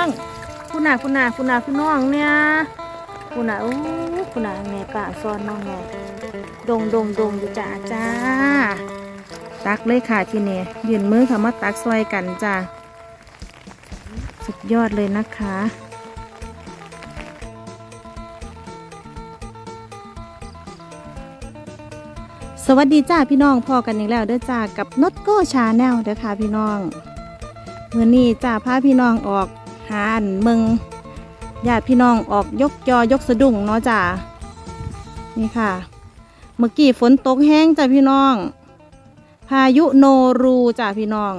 องคุณน่ะพี่น้องเนี่ยคุณน่ะโอ้คุณน่ะแม่ป่าซ้อนน้องแม่ดงอยู่จ้าตักเลยค่ะทีนี้ยืนมือค่ะมาตักซอยกันจ้าสุดยอดเลยนะคะสวัสดีจ้าพี่น้องพอกันอีกแล้วเด้อจ้ากับนดโก้ชาแนลเด้อค่ะพี่น้องเมื่อนี้จ้าพาพี่น้องออกหาเมืองญาติพี่น้องออกยกยกสะดุ้งเนาะจ้านี่ค่ะเมื่อกี้ฝนตกแห้งจ้าพี่น้องพายุโนรูจ้าพี่น้อง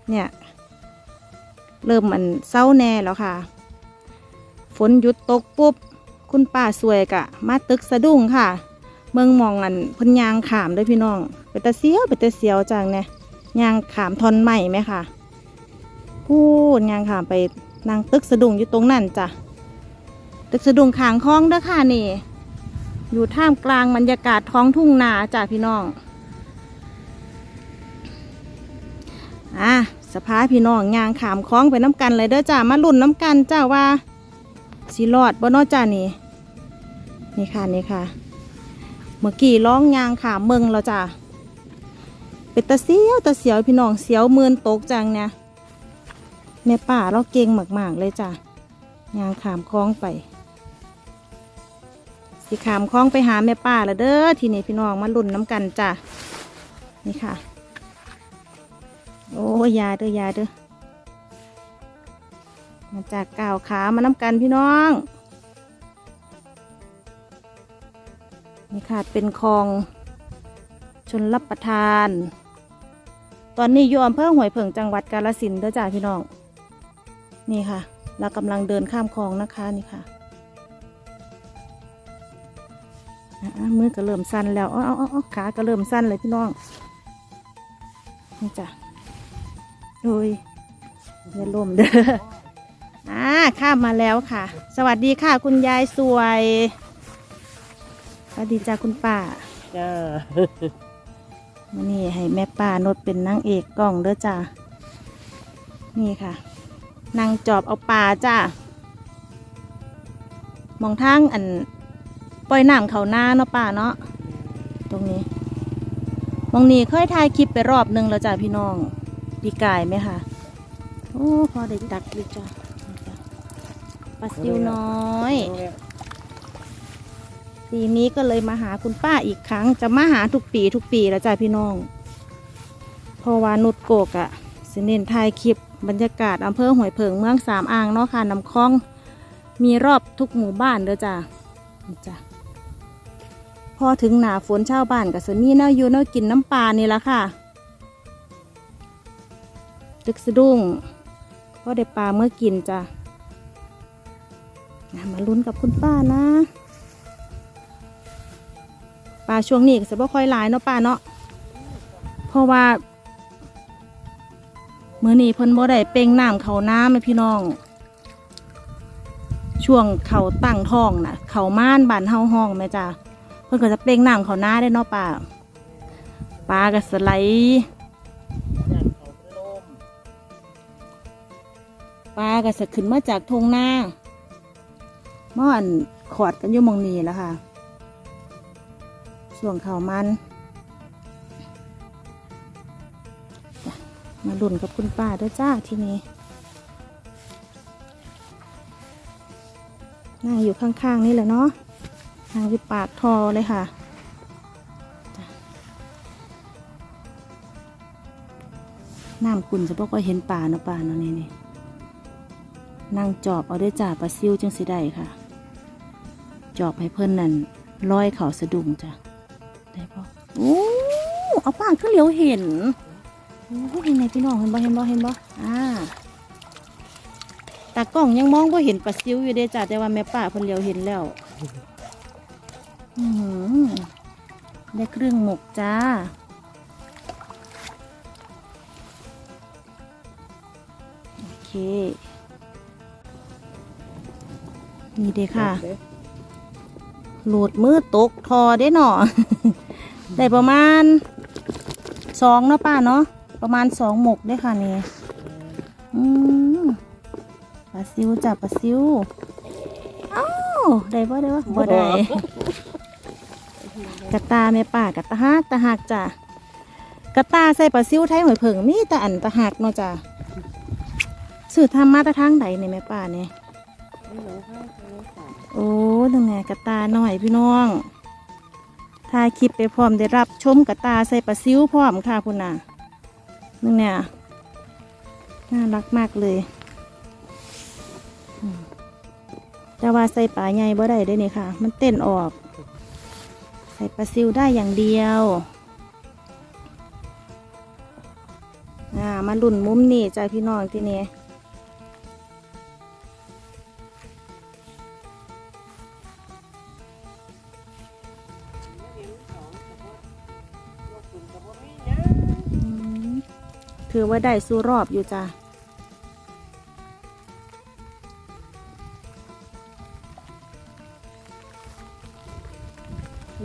เนี่ยเริ่มมันเศร้าแน่แล้วค่ะฝนหยุดตกปุ๊บคุณป้าสวยกะมาตึกสะดุ้งค่ะเมืองมองอันพนยางขามด้วยพี่น้องเป็นตะเสียวจังเนี่ยยางขามทอนใหม่ไหมค่ะพูดยางขามไปนางตึกสะดุ้งอยู่ตรงนั่นจ้ะตึกสะดุ้งขางคลองเด้อค่ะนี่อยู่ท่ามกลางบรรยากาศท้องทุ่งนาจ้ะพี่น้องสภาพี่น้องยางขามคล้องไปน้ำกันเลยเด้อจ้ามาลุ่นน้ำกันจ้าว่าสิรอดบ่เนาะจ้านี่ค่ะเมื่อกี้ร้องยางขามเมืองแล้วจ้าเป็นตะเสียวพี่น้องเสียวมืนตกจังเนี่ยแม่ป่าเราเก่งมากๆเลยจ้ายางขามคล้องไปสิขามคล้องไปหาแม่ป่าแล้วเด้อทีนี้พี่น้องมาลุ่นน้ำกันจ้านี่ค่ะโอ้ยาเด้อมาจากก่าวขามาน้ำกันพี่น้องนี่ค่ะเป็นคลองชลประทานตอนนี้อยู่อำเภอห้วยเผิงจังหวัดกาฬสินธุ์เด้อจ้าพี่น้องนี่ค่ะเรากำลังเดินข้ามคลองนะคะนี่ค่ะมือก็เริ่มสั้นแล้วขาก็เริ่มสั้นเลยพี่น้องนี่จ้ะโอ้ยอย่าล้มเด้อข้ามมาแล้วค่ะสวัสดีค่ะคุณยายสวยสวัสดีจ้าคุณป้าจ้าวันนี้ให้แม่ป้านดเป็นนางเอกกล้องเด้อจ้านี่ค่ะนางจอบเอาปลาจ้ามองทางอันปล่อยน้ำเขาหน้าเนาะป้าเนาะตรงนี้มองนี้เคยถ่ายคลิปไปรอบนึงแล้วจ้าพี่น้องปีกายไหมคะโอ้พอได้ตักดิจ้าปลาซิวน้อยปีนี้ก็เลยมาหาคุณป้าอีกครั้งจะมาหาทุกปีแล้วจ้าพี่น้องเพราะว่านุชโกกอะสิเน้นถ่ายคลิปบรรยากาศอำเภอห้วยเผิงเมืองสามอ่างเนาะค่ะน้ำคลองมีรอบทุกหมู่บ้านเด้อจ้าจ้าพอถึงหน้าฝนชาวบ้านกับสนี่น่าอยู่น่ากินน้ำปลานี่ละค่ะตึกสะดุ้งก็ได้ปลาเมื่อกินจ้ะมาลุ้นกับคุณป้านะปลาช่วงนี้ก็จะไม่ค่อยหลายเนาะป้าเนาะเพราะว่าเมื่อนี้เพิ่นบ่ได้เป่งน้ำเขาน้ำไหมพี่น้องช่วงเขาตั้งท้องน่ะเขาม่านบานเฮาห้องไหมจ้ะเพิ่นก็จะเป่งน้ำเขาน้าได้เนาะป้าปลาก็สไลด์ปลาก็จะขึ้นมาจากทงนาม่อนขอดกันอยู่มองนี้แล้วค่ะส่วนเขามันมาลุ่นกับคุณป้าด้วยจ้าที่นี้นั่งอยู่ข้างๆนี่แหละเนาะนั่งอยู่ปากทอเลยค่ะน้ำขุ่นจะบอกว่าเห็นป่าเนาะป่าเนาะนี่นั่งจอบเอาได้จ่าปลาซิวจังสิได้ค่ะจอบให้เพิ่นนั่นร้อยเขาสะดุ้งจ้ะได้ปะโอ้เอาปากก็เหลียวเห็นโอ้ยในพี่น้องเห็นบ่ตากล้องยังมองบ่เห็นปลาซิวอยู่เด้จ้ะแต่ว่าแม่ป้าเพิ่นเหลียวเห็นแล้วได้เครื่องหมกจ้าโอเคนี่เด้ค่ะหลุดมือตกทอได้หน่อ ได้ประมาณ2เนาะป้าเนาะประมาณ2หมกได้ค่ะนี่ ลาซิวจ้ะปลาซิวอ้าวได้บ่บ่ได้กระตาแม่ป่ากระตาหักจ้ะกระตาใส่ปลาซิวไทยหอยเผิงมีแต่อันตะหักเนาะจ้ะสื่อทำมาตะทางใดในแม่ป่าเนี่ยโอ้ยังไงกระตาหน่อยพี่น้องถ่ายคลิปไปพร้อมได้รับชมกระตาใส่ปลาซิวพร้อมค่ะคุณน่ะนี่เนี่ยน่ารักมากเลยแต่ว่าใส่ปลาใหญ่บ่ได้ด้วยนี่ค่ะมันเต้นออกใส่ปลาซิวได้อย่างเดียวมาลุ่นมุมนี่จ้าพี่น้องที่นี่ถือว่าได้สู้รอบอยู่จ้า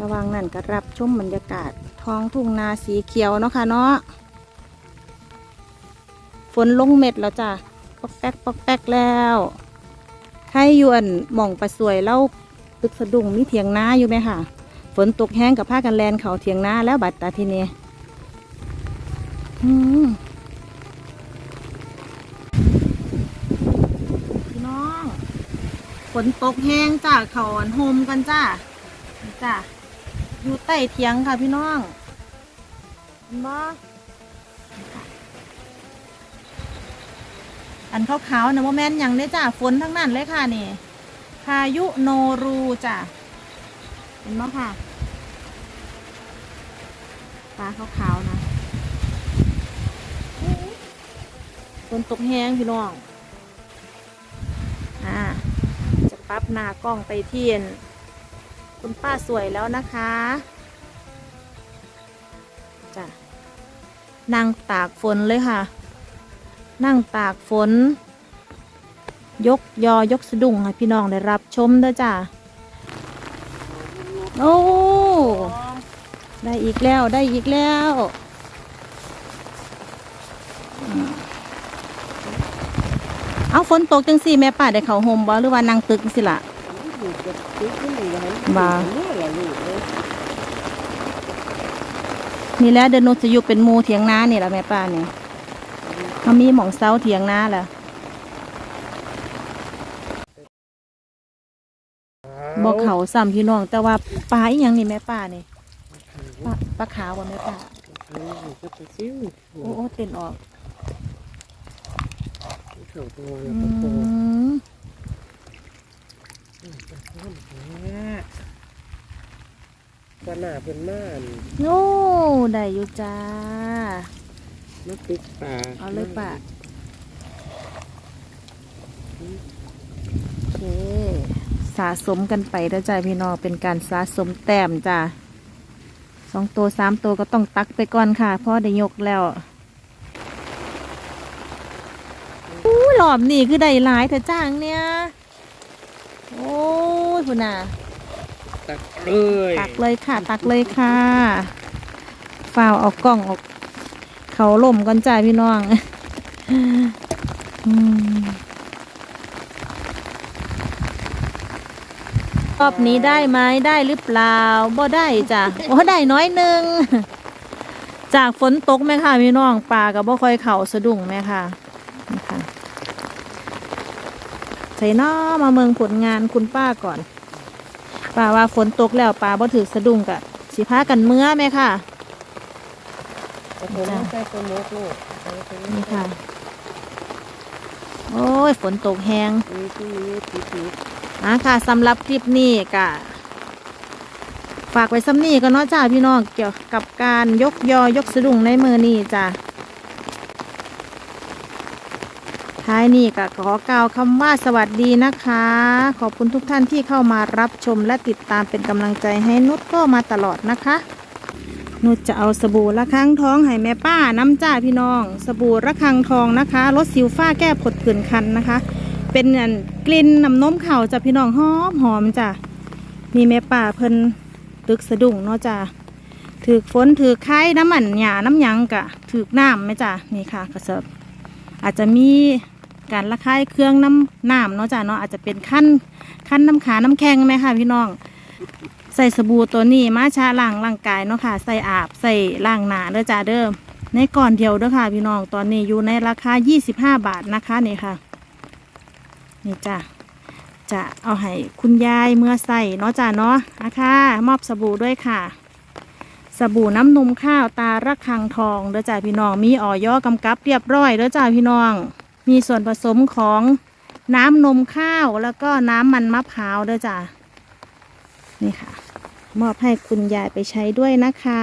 ระวังนั่นก็รับชมบรรยากาศท้องทุ่งนาสีเขียวเนาะค่ะเนาะฝนลงเม็ดแล้วจ้ะปอกแป๊กปอกแป๊กแล้วให้ยวนหม่องปลาสวยเล่าตึกสะดุ้งมีเถียงนาอยู่ไหมค่ะฝนตกแห้งกับผ้ากันแลนเขาเถียงนาแล้วบัดตาทีนี้พี่น้องฝนตกแห้งจ้ะเขาโฮมกันจ้ะจ้ะอยู่ใต้เถียงค่ะพี่น้องเห็นบ่อันขาวๆนะว่าแม่นยังได้จ้ะฝนทั้งนั้นเลยค่ะนี่พายุโนรูจ้ะเห็นไหมค่ะปลาขาวๆนะฝนตกแห้งพี่น้องจะปรับหน้ากล้องไปเทียนคุณป้าสวยแล้วนะคะจ้ะนั่งตากฝนเลยค่ะนั่งตากฝนยกสะดุ้งให้พี่น้องได้รับชมเด้อจ้าโอ้ได้อีกแล้วเอาฝนตกจังสิแม่ป้าได้เข้าโฮมบ่หรือว่านั่งตึกสิล่ะบ่นี่แหละเดินโนจะอยู่เป็นหมู่เถียงนานี่ล่ะแม่ป้านี่เขามีหม่องเซาเถียงนาแหละบอกเขาซ้ำพี่น้องแต่ว่าปลาอีหยังนี่แม่ป้านี่ปลาขาวว่าแม่ป้าโอ้เต้นออกวันหน้าเป็นม่าน โอ้ได้อยู่จ้ามาติดปลาเอาเลยป่ะโอเคสะสมกันไปแล้วจ้าพี่น้องเป็นการสะสมแต้มจ้า2 ตัว 3 ตัวก็ต้องตักไปก่อนค่ะเพราะได้ยกแล้วหลอมนี่คือได้หลายแต่จ้างเนี่ยโอ้ยคุณน่ะตักเลยค่ะฝ่าวเอากล้องออกเขาล่มกันจ้าพี่น้องรอบนี้ได้ไหมได้หรือเปล่าบ่ได้จ้ะโอ้ได้น้อยนึงจากฝนตกไหมค่ะพี่น้องปลากับบ่ค่อยเข่าสะดุ้งไหมค่ะนี่ค่ะใส่น้อมาเมืองผลงานคุณป้าก่อนป้าว่าฝนตกแล้วปลาบ่ถือสะดุ้งกะสิพากันเมื่อไหมค่ะนี่ค่ะโอ้ยฝนตกแห้งค่ะสำหรับคลิปนี้กะฝากไว้ซ้ำนี้ก็เนาะจ้าพี่น้องเกี่ยวกับการยกสะดุ้งในมือนี่จ้าท้ายนี้ก็ขอกล่าวคำว่าสวัสดีนะคะขอบคุณทุกท่านที่เข้ามารับชมและติดตามเป็นกำลังใจให้นุชก็มาตลอดนะคะนุชจะเอาสบู่ระฆังทองให้แม่ป้าน้ำจ้าพี่น้องสบู่ระฆังทองนะคะลดสิวฝ้าแก้ผดผื่นคันนะคะเป็นกลิ่นน้ำนมเข่าจ้ะพี่น้องหอมจ้ะนี่แม่ป้าเพิ่นตึกสะดุ้งเนาะจ้ะถือฝนถือไข่น้ำมันหยาน้ำยังกะถือน้ำไหมจ้ะนี่ค่ะกระเสอบอาจจะมี การระคายเครื่องน้ำเนาะจ้ะเนาะอาจจะเป็นขั้นน้ำขาน้ำแข็งไหมค่ะพี่น้องใส่สบู่ตัวนี้มาชาล้างร่างกายเนาะค่ะใส่อาบใส่ล้างหน้าเด้อจ้าเด้อในก่อนเดียวเด้อค่ะพี่น้องตอนนี้อยู่ในราคา25 บาทนะคะนี่ค่ะนี่จ้ะจะเอาให้คุณยายเมื่อใส่เนาะจ้าเนาะค่ะมอบสบู่ด้วยค่ะสบู่น้ำนมข้าวตาระฆังทองเด้อจ้าพี่น้องมีออยกำกับเรียบร้อยเด้อจ้าพี่น้องมีส่วนผสมของน้ำนมข้าวแล้วก็น้ำมันมะพร้าวเด้อจ้านี่ค่ะมอบให้คุณยายไปใช้ด้วยนะคะ